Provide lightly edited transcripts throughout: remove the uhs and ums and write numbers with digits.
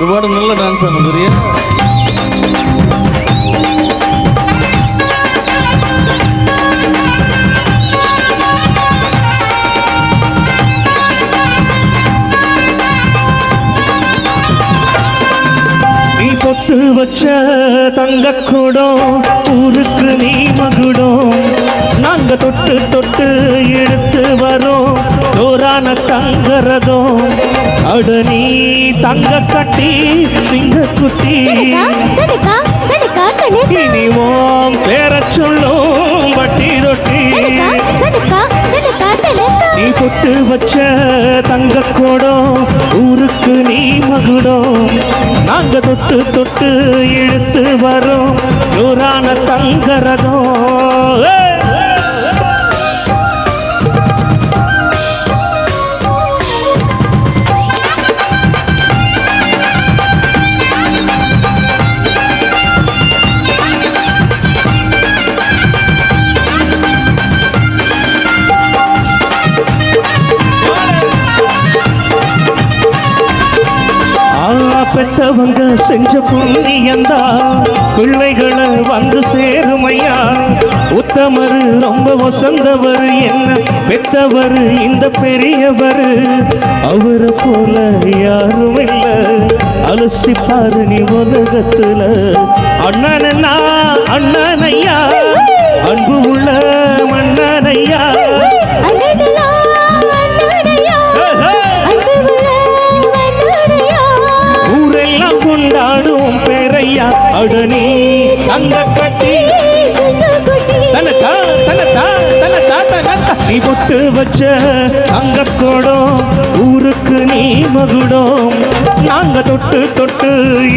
ഒരുപാട് നല്ല ഡാൻസാണ് ഗുരിയ. நீ தொட்டு வச்ச தங்கக்கூடம் ஊருக்கு நீ மகுடம். நாங்க தொட்டு தொட்டு எடுத்து வரோம் தோரான தங்கறதும். அட நீ தங்க கட்டி சிங்க குட்டி இனிவோம் பேர சொல்லும் வட்டி ரொட்டி. நீ தொட்டு வச்ச தங்கக்கூடம் ஊருக்கு நீ மகுடம். நாங்க தொட்டு தொட்டு இழுத்து வரோம் ஜோரான தங்கறதும். பெத்தவங்க செஞ்ச புண்ணியந்தா பிள்ளைகளை வந்து சேருமையா. உத்தமரு ரொம்ப வசந்தவர் என்ன பெத்தவர் இந்த பெரியவர். அவரை போல யாரும் இல்ல அலசிப்பாரு நீ உலகத்துல. அண்ணனா அண்ணனையா அன்பு உள்ள மன்னனையா. கொண்டாடும் பேரையா அடனி தங்க கட்டி தனக்கா தனக்கா தனக்கா தனக்கா. நீ பொட்டு வச்ச தங்கக்கூடம் ஊருக்கு நீ மகுடம். நாங்க தொட்டு தொட்டு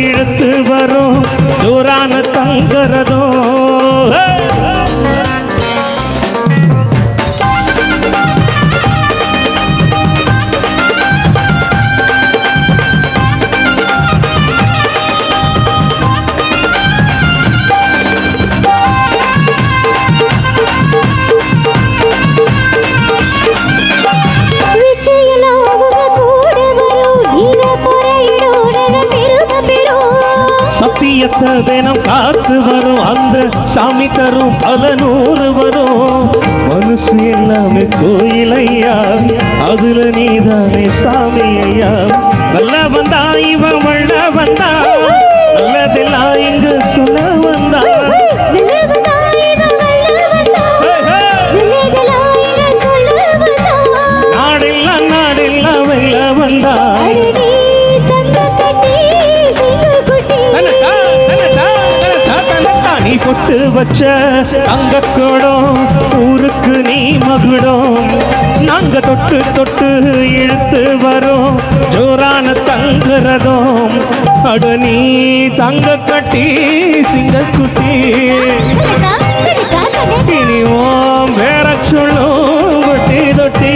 இழுத்து வரோம் ஜோரான தங்கறதும். சத்தியத்தை தினம் காத்து வரும் அந்த சாமி தரும் பல நூறு வரும். மனசு எல்லாமே கோயில் ஐயா அதுல நீதானே சாமி ஐயா. நல்ல வந்தா இவன் வள்ள வந்தா நல்லதெல்லாம் இங்கு சொல்ல வந்தா. நாடெல்லாம் நாடெல்லாம் வெல்ல வந்தா. நீ பொட்டு வச்ச தங்கக்கூடம் ஊருக்கு நீ மகுடம். நாங்க தொட்டு தொட்டு இழுத்து வரோம் ஜோரான தங்கறதும். அட நீ தங்க கட்டி சிங்க குட்டி இனிவோம் வேற சொல்லும் வட்டி தொட்டி.